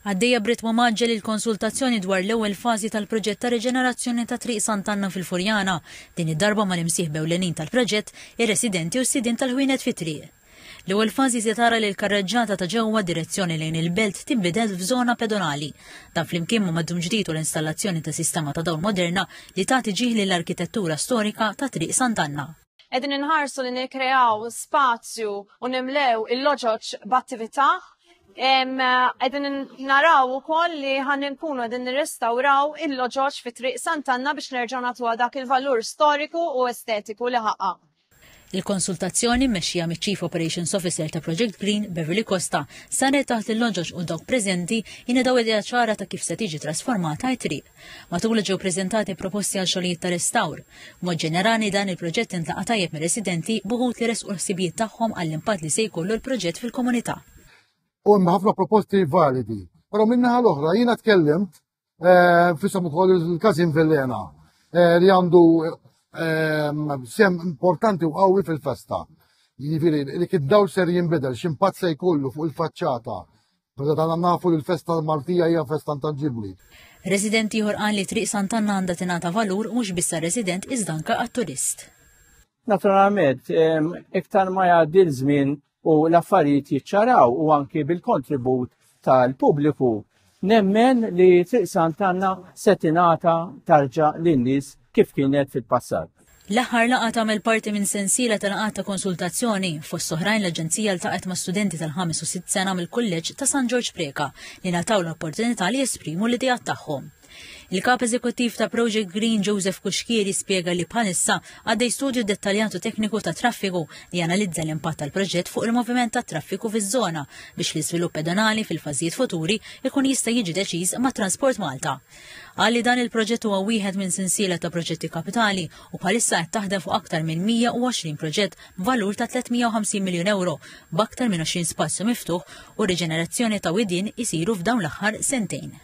Għaddejja b'ritmu maġġel il-konsultazzjoni dwar l-ewwel fażi tal-proġett ta' riġenerazzjoni ta' Triq Sant'Anna fil-Furjana. Din id-darba mal-imsieħba ewlenin tal-proġett, ir-residenti u s-sidin tal-ħwienet fit-triq. L-ewwel fażi se tara li l-karreġġata ta' ġewwa direzzjoni lejn il-belt tinbidel f'żona pedonali. Dan flimkien ma' maddum ġdid u l-installazzjoni ta' sistema ta' dawl moderna li tagħti ġieħ lill-arkitettura storika ta' Triq Sant'Anna. Qegħdin inħarsu li nikkreaw spazju u nimlew il-loġoġ b'attività. Qegħdin naraw ukoll li nkunu qegħdin nirrestawraw il-loġoġ fi Triq Sant'Anna biex nerġgħu nagħtuha dak il-valur storiku u estetiku li ħaqqa. Il-konsultazzjoni mmexxija miċ-Chief Operations Officer ta' Project Green, Beverly Costa, saret taħt il-loġoġ u dawk preżenti jingħataw idea ċara ta' kif se tiġi trasformata t-triq. Matul ġew preżentati proposti għal xogħlijiet ta' restawr. Mod ġenerali dan il-proġett intlaqa' tajjeb mir-residenti b'uħud li resqu l-ħsibijiet tagħhom għall-impatt li se jkollu l-proġett fil-komunità. U hemm ħafna proposti validi. Però min-naħa l-oħra jiena tkellimt fissam ukoll il-Każin Villena li għandu sem importanti u qawwi fil-festa. Jiġifieri li kid-dawl ser jinbidel x'impatt se jkollu fuq il-faċċata. Meta nafu li l-festa Maltija hija festa intangibbli. Residenti ieħor qal li Triq Sant'Anna għandha tingħata valur mhux biss resident iżda anke għat-turist. Naturalment, iktar ma jgħaddi l-żmien u l-affarijiet jiċċaraw u anki bil-kontribut tal-pubbliku. Nemmen li Triq Sant'Anna se tingħata tarġa' lin-nies kif kienet fil-passat. L-aħħar laqgħa tagħmel parti minn sensiela ta' laqgħat ta' konsultazzjoni fost oħrajn l-Aġenzija ltaqgħet ma' studenti tal-5 u 6 sena mill-kulleġġ ta' San George Preka li nataw l-opportunità li jesprimu l-idejat tagħhom. Il-kap eżekuttiv ta' Project Green Joseph Kuxkieri spjega li bħalissa għaddej studju dettaljatu tekniku ta' traffiku li analizza l-impatt tal-proġett fuq il-moviment ta' traffiku fiż-żona biex l-iżvilupp pedonali fil-fażijiet futuri ikun jista' jiġi deċiż ma' Transport Malta. Għalli dan il-proġett huwa wieħed minn sensiela ta' proġetti kapitali u bħalissa qed taħdem fuq aktar minn 120 proġett b'valur ta' 350 miljun euro b'aktar minn 20 spazju miftuħ u riġenerazzjoni ta' widien isiru f'dawn l-aħħar sentejn.